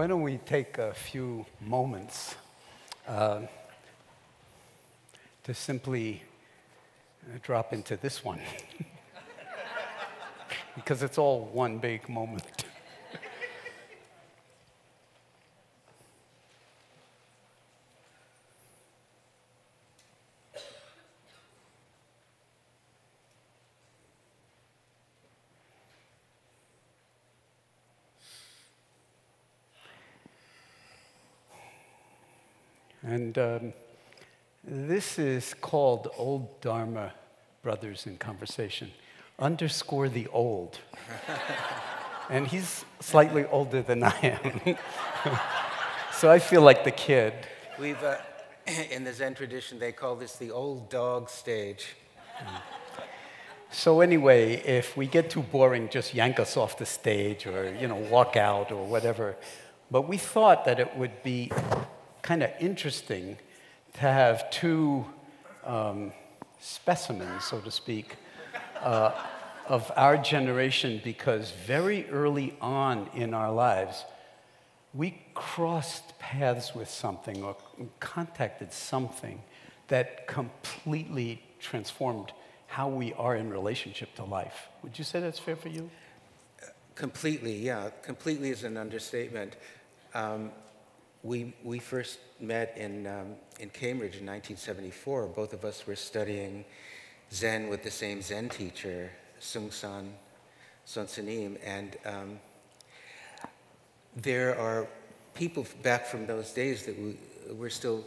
Why don't we take a few moments to simply drop into this one, because it's all one big moment. And this is called Old Dharma Brothers in Conversation. Underscore the old. And he's slightly older than I am. So I feel like the kid. We've, in the Zen tradition, they call this the old dog stage. So anyway, if we get too boring, just yank us off the stage or, walk out or whatever. But we thought that it would be kind of interesting to have two specimens, so to speak, of our generation, because very early on in our lives, we crossed paths with something or contacted something that completely transformed how we are in relationship to life. Would you say that's fair for you? Completely, yeah. Completely is an understatement. We first met in Cambridge in 1974. Both of us were studying Zen with the same Zen teacher, Son Sanim, and there are people back from those days that we're still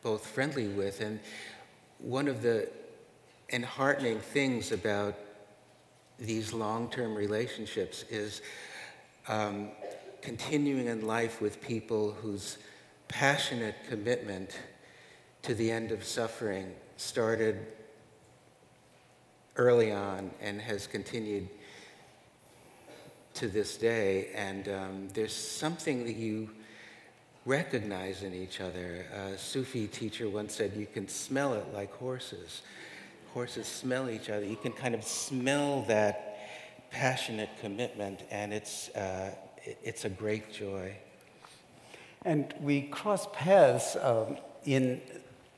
both friendly with, and one of the enheartening things about these long-term relationships is continuing in life with people whose passionate commitment to the end of suffering started early on and has continued to this day. And there's something that you recognize in each other. A Sufi teacher once said, you can smell it like horses. Horses smell each other. You can kind of smell that passionate commitment, and it's a great joy. And we cross paths in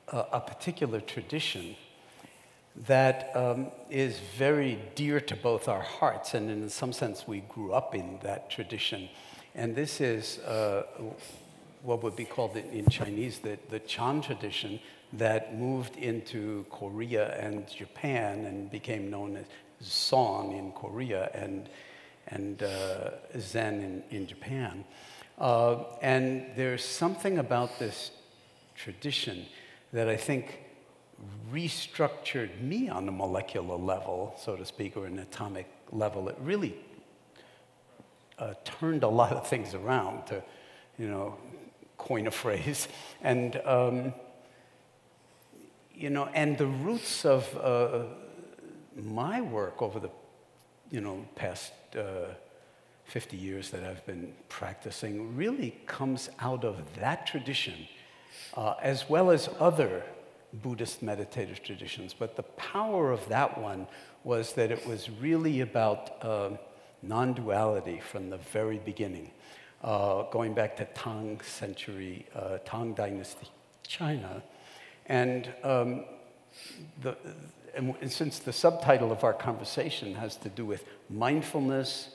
a particular tradition that is very dear to both our hearts, and in some sense we grew up in that tradition. And this is what would be called in Chinese the Chan tradition that moved into Korea and Japan and became known as Song in Korea and Zen in Japan. And there's something about this tradition that I think restructured me on a molecular level, so to speak, or an atomic level. It really turned a lot of things around, to, coin a phrase. And, and the roots of my work over the, past 50 years that I've been practicing really comes out of that tradition, as well as other Buddhist meditative traditions. But the power of that one was that it was really about non-duality from the very beginning, going back to Tang Dynasty China. And since the subtitle of our conversation has to do with mindfulness,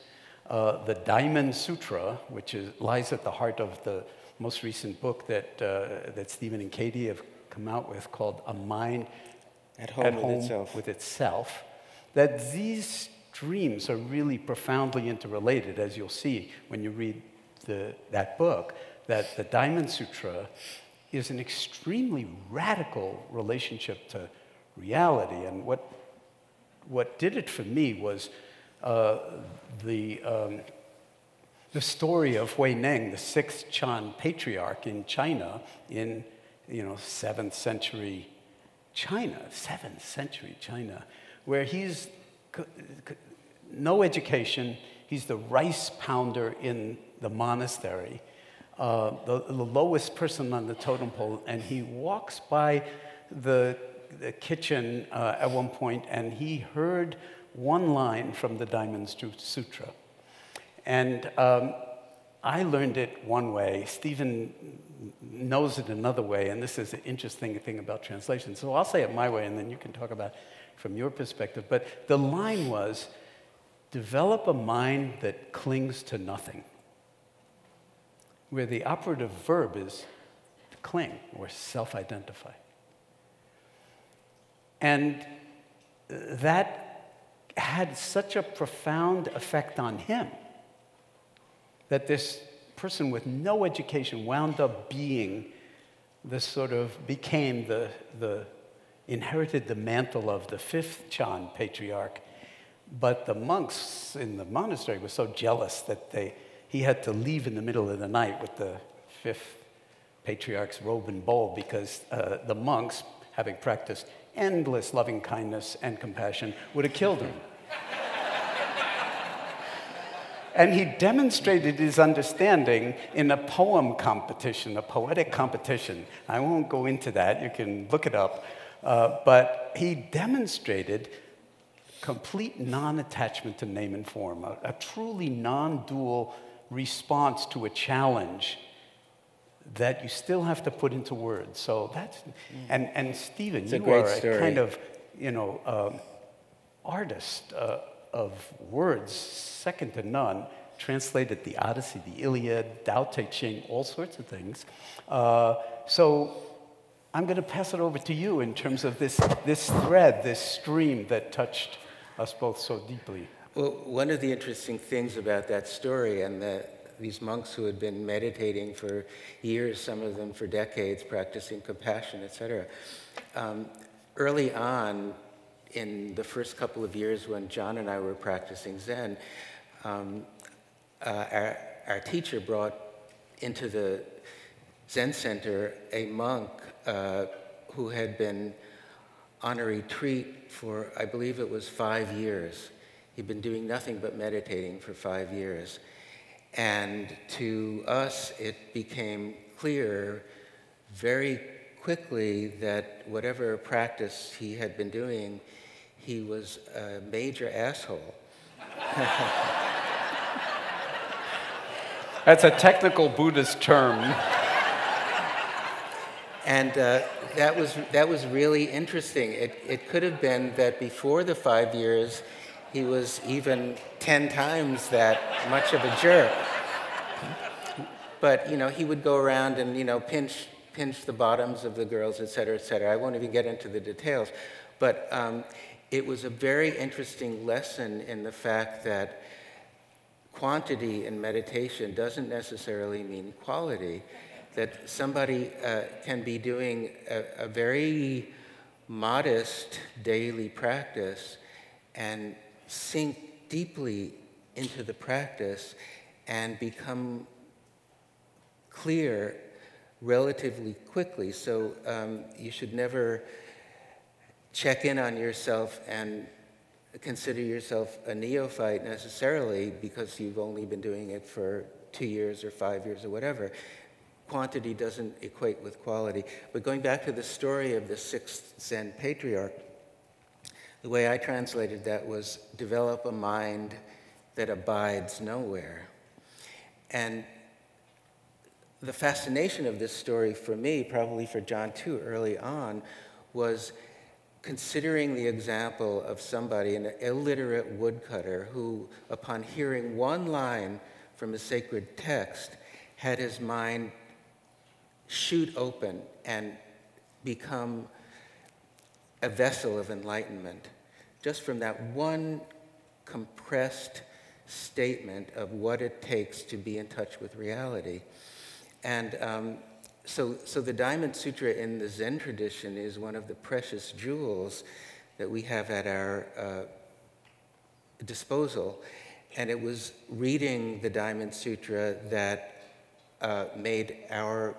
the Diamond Sutra, which lies at the heart of the most recent book that Stephen and Katie have come out with, called A Mind at Home with Itself, that these streams are really profoundly interrelated, as you'll see when you read that book, that the Diamond Sutra is an extremely radical relationship to reality. And what did it for me was the story of Hui Neng, the 6th Chan patriarch in China in 7th century China, where he's no education. He's the rice pounder in the monastery, the lowest person on the totem pole, and he walks by the kitchen at one point, and he heard one line from the Diamond Sutra. And I learned it one way. Stephen knows it another way, and this is an interesting thing about translation. So I'll say it my way, and then you can talk about it from your perspective. But the line was, develop a mind that clings to nothing, where the operative verb is to cling or self-identify. And that had such a profound effect on him that this person with no education wound up being the sort of, became inherited the mantle of the fifth Jon patriarch. But the monks in the monastery were so jealous that he had to leave in the middle of the night with the fifth patriarch's robe and bowl, because the monks, having practiced endless loving kindness and compassion, would have killed him. And he demonstrated his understanding in a poem competition, a poetic competition. I won't go into that, you can look it up. But he demonstrated complete non-attachment to name and form, a truly non-dual response to a challenge that you still have to put into words. So that's, and Stephen, it's you are a kind of, artist of words, second to none, translated the Odyssey, the Iliad, Tao Te Ching, all sorts of things. So I'm going to pass it over to you in terms of this thread, this stream that touched us both so deeply. Well, one of the interesting things about that story, and these monks who had been meditating for years, some of them for decades, practicing compassion, etc. Early on, in the first couple of years when Jon and I were practicing Zen, our teacher brought into the Zen center a monk who had been on a retreat for, I believe it was 5 years. He'd been doing nothing but meditating for 5 years. And to us, it became clear very quickly that whatever practice he had been doing, he was a major asshole. That's a technical Buddhist term. And that was really interesting. It could have been that before the 5 years, he was even 10 times that much of a jerk. But he would go around and pinch the bottoms of the girls, et cetera, et cetera. I won't even get into the details. But it was a very interesting lesson in the fact that quantity in meditation doesn't necessarily mean quality. That somebody can be doing a very modest daily practice and sink deeply into the practice and become clear relatively quickly. So you should never check in on yourself and consider yourself a neophyte necessarily because you've only been doing it for 2 years or 5 years or whatever. Quantity doesn't equate with quality. But going back to the story of the sixth Zen patriarch, the way I translated that was develop a mind that abides nowhere. And the fascination of this story for me, probably for Jon too early on, was considering the example of somebody, an illiterate woodcutter, who, upon hearing one line from a sacred text, had his mind shoot open and become a vessel of enlightenment, just from that one compressed statement of what it takes to be in touch with reality. And so the Diamond Sutra in the Zen tradition is one of the precious jewels that we have at our disposal. And it was reading the Diamond Sutra that made our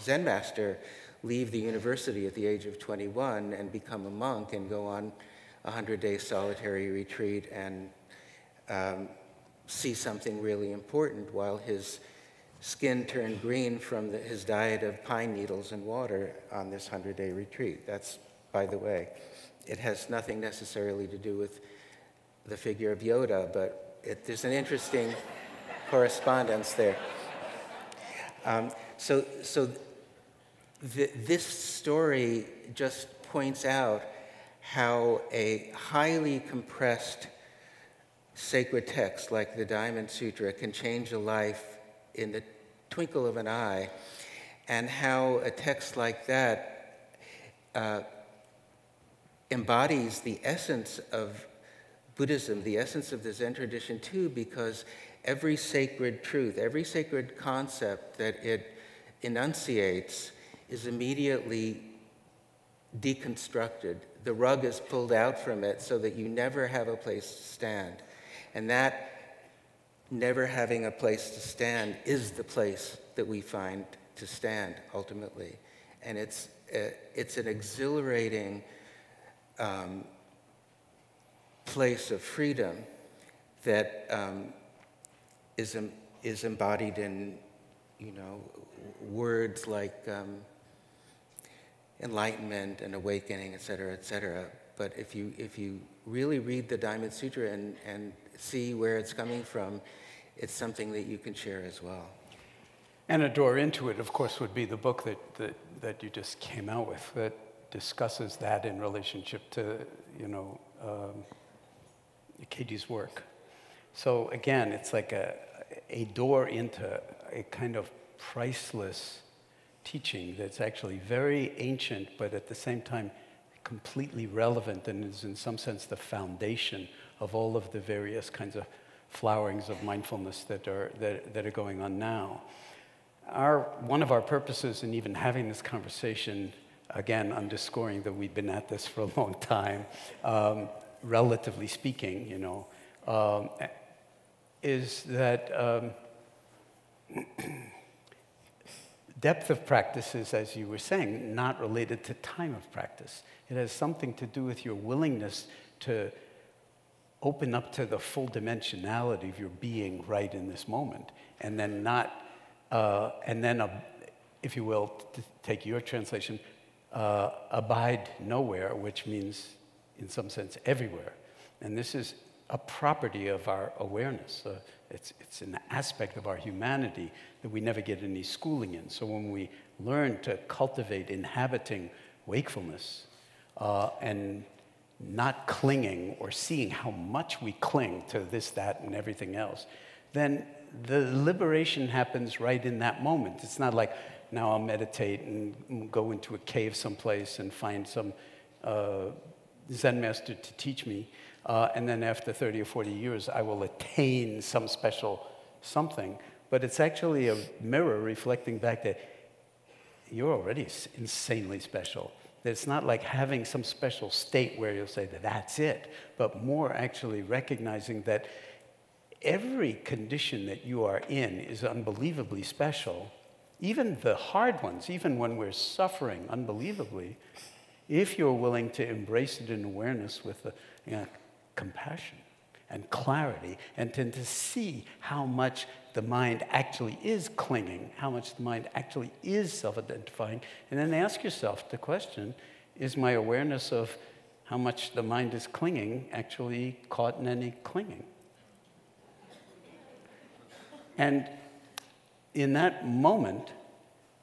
Zen master leave the university at the age of 21 and become a monk and go on a 100-day solitary retreat and see something really important while his skin turned green from his diet of pine needles and water on this 100-day retreat. That's, by the way, it has nothing necessarily to do with the figure of Yoda, but there's an interesting correspondence there. This story just points out how a highly compressed sacred text like the Diamond Sutra can change a life in the twinkle of an eye, and how a text like that embodies the essence of Buddhism, the essence of the Zen tradition too, because every sacred truth, every sacred concept that it enunciates is immediately deconstructed. The rug is pulled out from it so that you never have a place to stand. And that never having a place to stand is the place that we find to stand ultimately. And it's an exhilarating place of freedom that is embodied in, words like enlightenment and awakening, et cetera, et cetera. But if you really read the Diamond Sutra and see where it's coming from, it's something that you can share as well. And a door into it, of course, would be the book that you just came out with that discusses that in relationship to, Katie's work. So again, it's like a door into a kind of priceless teaching that's actually very ancient, but at the same time completely relevant, and is in some sense the foundation of all of the various kinds of flowerings of mindfulness that are going on now. One of our purposes in even having this conversation, again underscoring that we've been at this for a long time, relatively speaking, is that depth of practice is, as you were saying, not related to time of practice. It has something to do with your willingness to open up to the full dimensionality of your being right in this moment, and then if you will, to take your translation, abide nowhere, which means, in some sense, everywhere. And this is a property of our awareness. It's an aspect of our humanity that we never get any schooling in. So when we learn to cultivate inhabiting wakefulness and not clinging or seeing how much we cling to this, that, and everything else, then the liberation happens right in that moment. It's not like, now I'll meditate and go into a cave someplace and find some Zen master to teach me, and then after 30 or 40 years, I will attain some special something. But it's actually a mirror reflecting back that you're already insanely special. That it's not like having some special state where you'll say that that's it, but more actually recognizing that every condition that you are in is unbelievably special. Even the hard ones, even when we're suffering unbelievably, if you're willing to embrace it in awareness with compassion and clarity, and to see how much the mind actually is clinging, how much the mind actually is self-identifying, and then ask yourself the question, is my awareness of how much the mind is clinging actually caught in any clinging? And in that moment,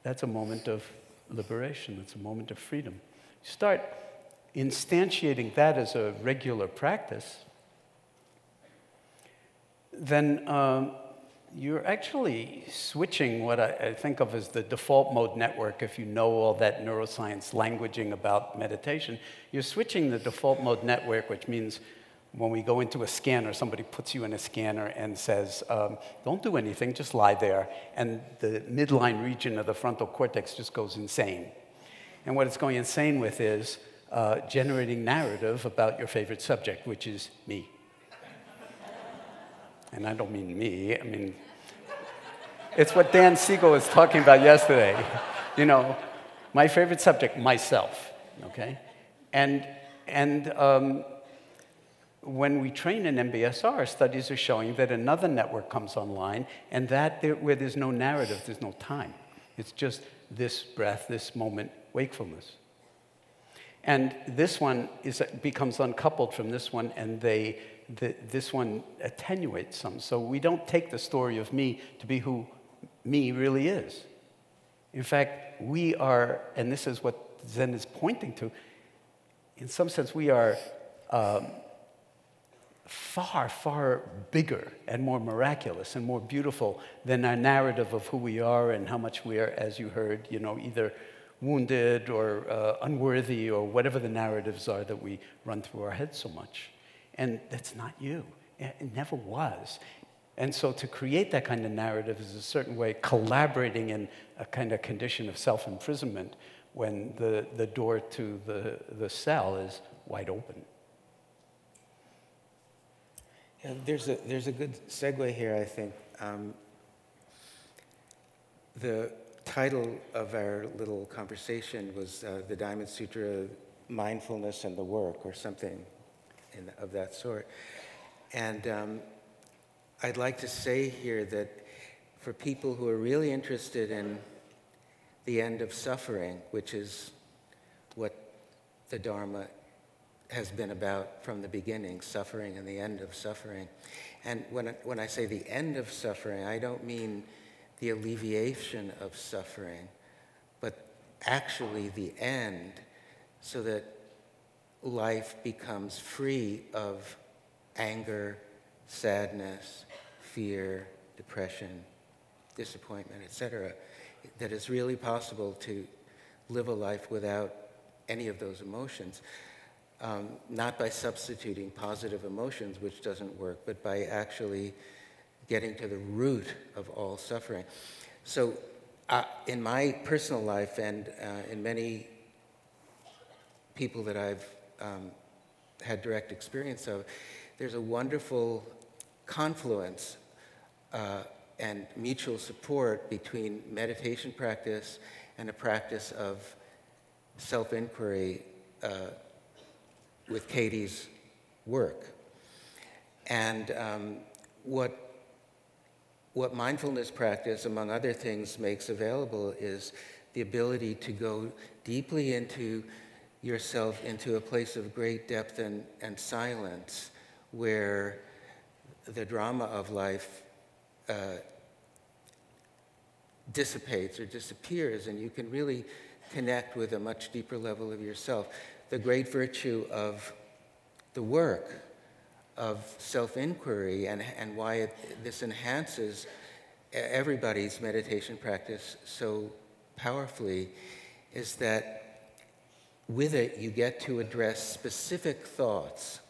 that's a moment of liberation, it's a moment of freedom. Start instantiating that as a regular practice, then you're actually switching what I think of as the default mode network. If you know all that neuroscience languaging about meditation, you're switching the default mode network, which means when we go into a scanner, somebody puts you in a scanner and says, don't do anything, just lie there. And the midline region of the frontal cortex just goes insane. And what it's going insane with is generating narrative about your favorite subject, which is me. And I don't mean me, I mean, it's what Dan Siegel was talking about yesterday. My favorite subject, myself, okay? And when we train in MBSR, studies are showing that another network comes online, and where there's no narrative, there's no time. It's just this breath, this moment, wakefulness. And this one becomes uncoupled from this one, and this one attenuates some. So we don't take the story of me to be who me really is. In fact, we are, and this is what Zen is pointing to, in some sense, we are far, far bigger and more miraculous and more beautiful than our narrative of who we are and how much we are, as you heard, either wounded or unworthy or whatever the narratives are that we run through our heads so much. And that's not you. It never was. And so to create that kind of narrative is a certain way collaborating in a kind of condition of self-imprisonment when the door to the cell is wide open. Yeah, there's a good segue here, I think. The title of our little conversation was the Diamond Sutra, Mindfulness and the Work, or something of that sort. And I'd like to say here that for people who are really interested in the end of suffering, which is what the Dharma has been about from the beginning, suffering and the end of suffering. And when I say the end of suffering, I don't mean the alleviation of suffering, but actually the end, so that life becomes free of anger, sadness, fear, depression, disappointment, etc. That it's really possible to live a life without any of those emotions. Not by substituting positive emotions, which doesn't work, but by actually getting to the root of all suffering. So in my personal life and in many people that I've had direct experience of, there's a wonderful confluence and mutual support between meditation practice and a practice of self-inquiry with Katie's work. And what mindfulness practice, among other things, makes available is the ability to go deeply into yourself, into a place of great depth and silence, where the drama of life dissipates or disappears, and you can really connect with a much deeper level of yourself. The great virtue of the work of self-inquiry and why this enhances everybody's meditation practice so powerfully is that with it you get to address specific thoughts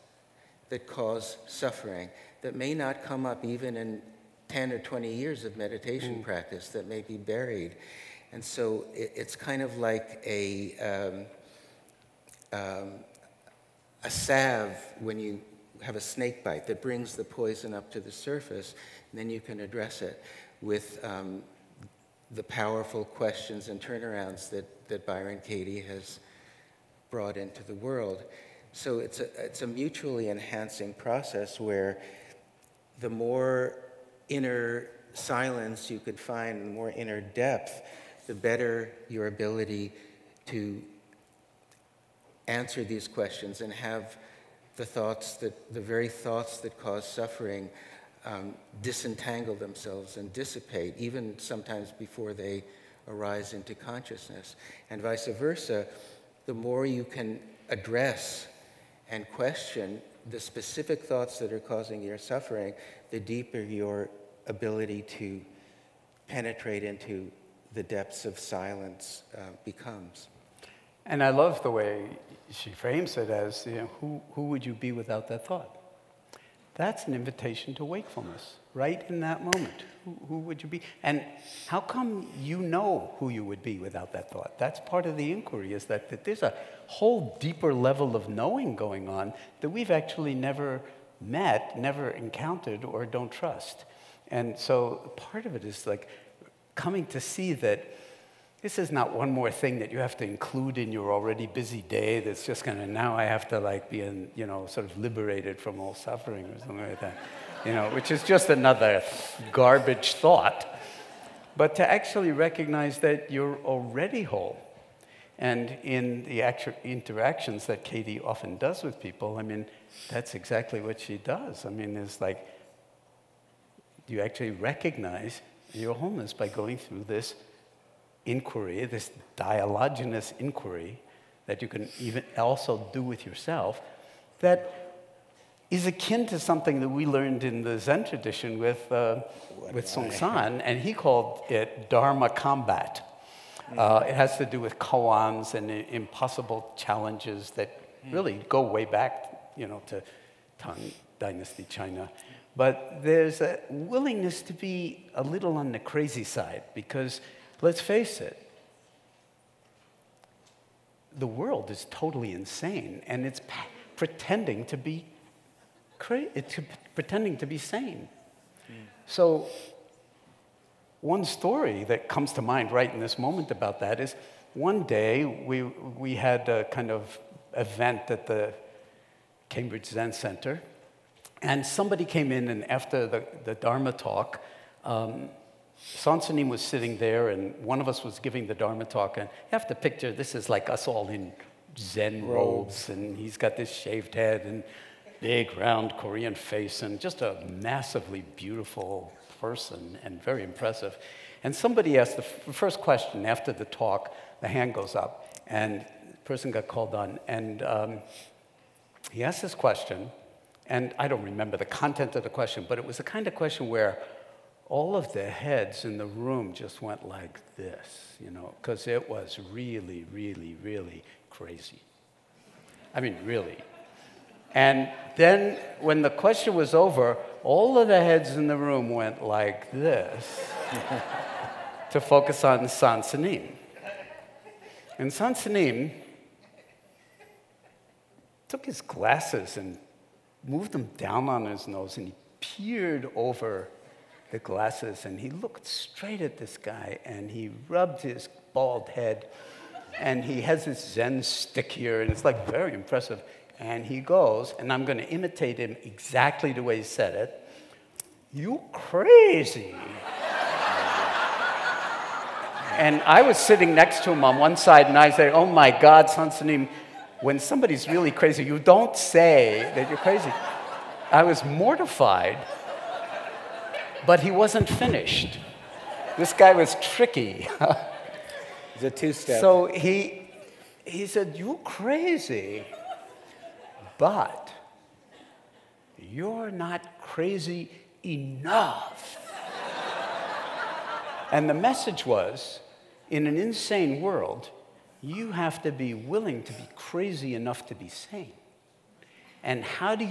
that cause suffering that may not come up even in 10 or 20 years of meditation practice, that may be buried. And so it's kind of like a salve when you have a snake bite that brings the poison up to the surface, and then you can address it with the powerful questions and turnarounds that Byron Katie has brought into the world. So it's a mutually enhancing process where the more inner silence you could find, the more inner depth, the better your ability to answer these questions and have the very thoughts that cause suffering disentangle themselves and dissipate, even sometimes before they arise into consciousness. And vice versa, the more you can address and question the specific thoughts that are causing your suffering, the deeper your ability to penetrate into the depths of silence becomes. And I love the way she frames it as, who would you be without that thought? That's an invitation to wakefulness, right in that moment. Who would you be? And how come you know who you would be without that thought? That's part of the inquiry, is that there's a whole deeper level of knowing going on that we've actually never met, never encountered, or don't trust. And so part of it is like coming to see that this is not one more thing that you have to include in your already busy day that's just going to, now I have to like be in, sort of liberated from all suffering or something like that, which is just another garbage thought. But to actually recognize that you're already whole. And in the actual interactions that Katie often does with people, that's exactly what she does. It's like you actually recognize your wholeness by going through this inquiry, this dialogenous inquiry that you can even also do with yourself, that is akin to something that we learned in the Zen tradition with Song San, and he called it Dharma combat. It has to do with koans and impossible challenges that really go way back, to Tang Dynasty China. But there's a willingness to be a little on the crazy side, because let's face it, the world is totally insane, and it's pretending to be sane. So one story that comes to mind right in this moment about that is one day we had a kind of event at the Cambridge Zen Center, and somebody came in, and after the Dharma talk, Sansanim was sitting there, and one of us was giving the Dharma talk, and you have to picture this is like us all in Zen robes, and he's got this shaved head and big, round Korean face, and just a massively beautiful person, and very impressive. And somebody asked the first question after the talk, the hand goes up, and the person got called on, and he asked this question, and I don't remember the content of the question, but it was the kind of question where all of the heads in the room just went like this, because it was really, really, really crazy. I mean, really. And then when the question was over, all of the heads in the room went like this to focus on Sansanim. And Sansanim took his glasses and moved them down on his nose, and he peered over the glasses, and he looked straight at this guy, and he rubbed his bald head, and he has this Zen stick here, and it's like very impressive. And he goes, and I'm going to imitate him exactly the way he said it, "You crazy." And I was sitting next to him on one side, and I said, "Oh my God, Sansanim, when somebody's really crazy, you don't say that you're crazy." I was mortified, but he wasn't finished. This guy was tricky. It's a two-step. So he said, "You crazy, but you're not crazy enough." And the message was, in an insane world, you have to be willing to be crazy enough to be sane. And how do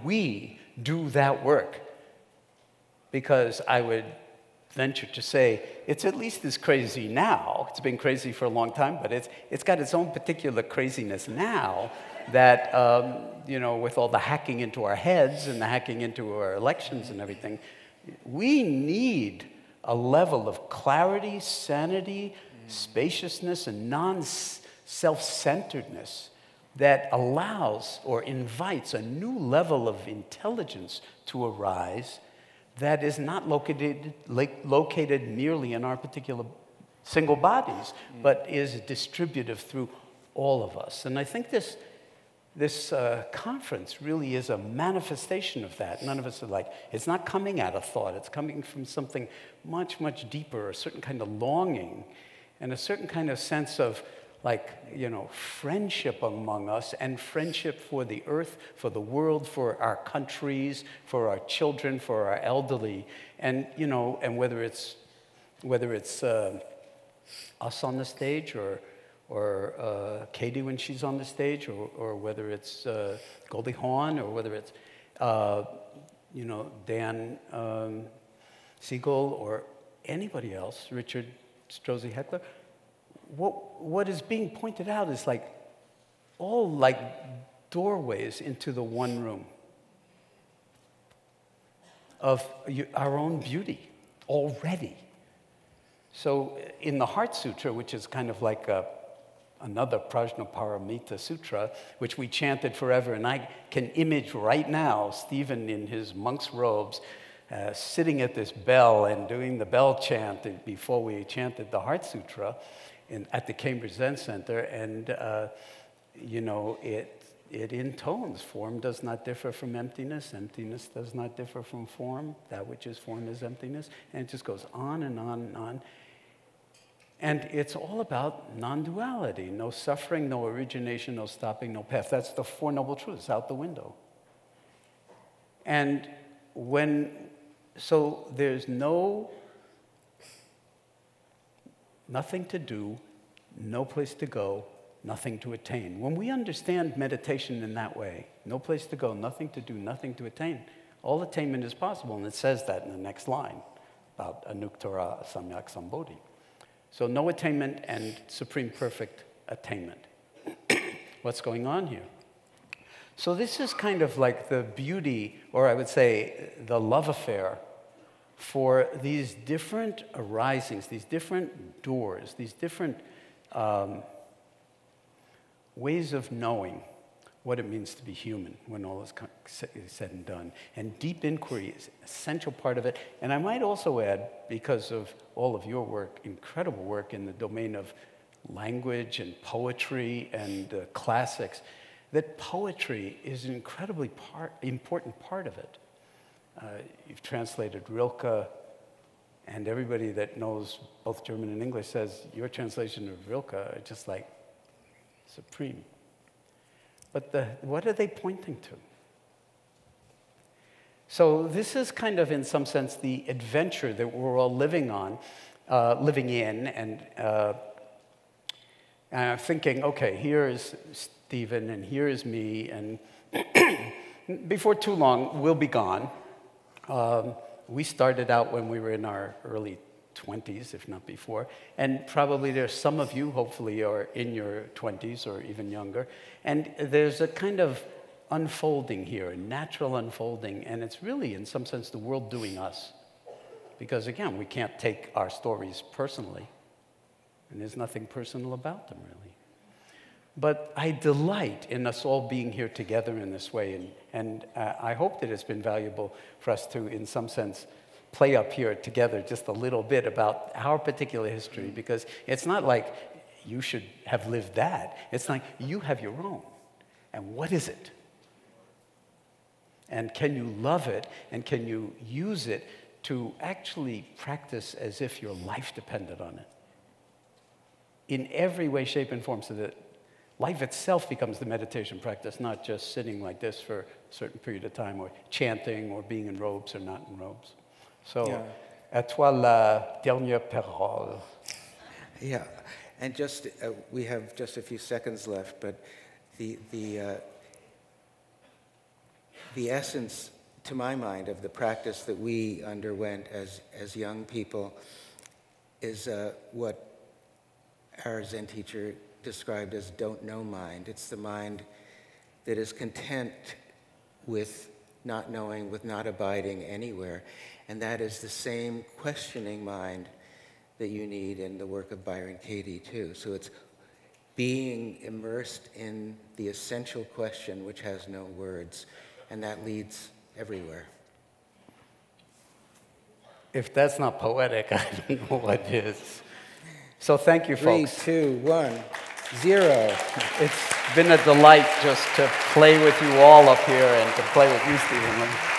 we do that work? Because I would venture to say it's at least as crazy now. It's been crazy for a long time, but it's got its own particular craziness now that, with all the hacking into our heads and the hacking into our elections and everything, we need a level of clarity, sanity, spaciousness, and non-self-centeredness that allows or invites a new level of intelligence to arise that is not located merely in our particular single bodies, but is distributive through all of us. And I think this conference really is a manifestation of that. None of us are like, it's not coming out of thought. It's coming from something much, much deeper, a certain kind of longing and a certain kind of sense of friendship among us, and friendship for the earth, for the world, for our countries, for our children, for our elderly, and and whether it's us on the stage or Katie when she's on the stage, or whether it's Goldie Hawn, or whether it's Dan Siegel or anybody else, Richard Strozzi Heckler. What is being pointed out is all doorways into the one room of our own beauty already. So in the Heart Sutra, which is kind of like another Prajnaparamita Sutra, which we chanted forever, and I can image right now Stephen in his monk's robes sitting at this bell and doing the bell chant before we chanted the Heart Sutra at the Cambridge Zen Center, and it intones. Form does not differ from emptiness. Emptiness does not differ from form. That which is form is emptiness. And it just goes on and on and on. And it's all about non-duality. No suffering, no origination, no stopping, no path. That's the Four Noble Truths out the window. And so there's nothing to do, no place to go, nothing to attain. When we understand meditation in that way, no place to go, nothing to do, nothing to attain, all attainment is possible. And it says that in the next line about anuttara samyak sambodhi. So no attainment and supreme perfect attainment. What's going on here? So this is kind of like the beauty, or I would say the love affair, for these different arisings, these different doors, these different ways of knowing what it means to be human when all is said and done. And deep inquiry is an essential part of it. And I might also add, because of all of your work, incredible work in the domain of language and poetry and classics, that poetry is an incredibly important part of it. You've translated Rilke, and everybody that knows both German and English says your translation of Rilke is just like supreme. But what are they pointing to? So this is kind of, in some sense, the adventure that we're all living in, and I'm thinking, okay, here is Stephen, and here is me, and before too long, we'll be gone. We started out when we were in our early 20s, if not before, and probably there's some of you, hopefully, are in your 20s or even younger, and there's a kind of unfolding here, a natural unfolding, and it's really, in some sense, the world doing us. Because, again, we can't take our stories personally, and there's nothing personal about them, really. But I delight in us all being here together in this way, and I hope that it's been valuable for us to, in some sense, play up here together just a little bit about our particular history, because it's not like you should have lived that. It's like you have your own. And what is it? And can you love it, and can you use it to actually practice as if your life depended on it? In every way, shape, and form, so that life itself becomes the meditation practice, not just sitting like this for a certain period of time, or chanting, or being in robes or not in robes. So, à toi la dernière parole. Yeah, and just, we have just a few seconds left, but the essence, to my mind, of the practice that we underwent as young people is what our Zen teacher described as don't know mind. It's the mind that is content with not knowing, with not abiding anywhere. And that is the same questioning mind that you need in the work of Byron Katie, too. So it's being immersed in the essential question which has no words, and that leads everywhere. If that's not poetic, I don't know what is. So thank you, folks. 3, 2, 1, 0. It's been a delight just to play with you all up here and to play with you, Stephen.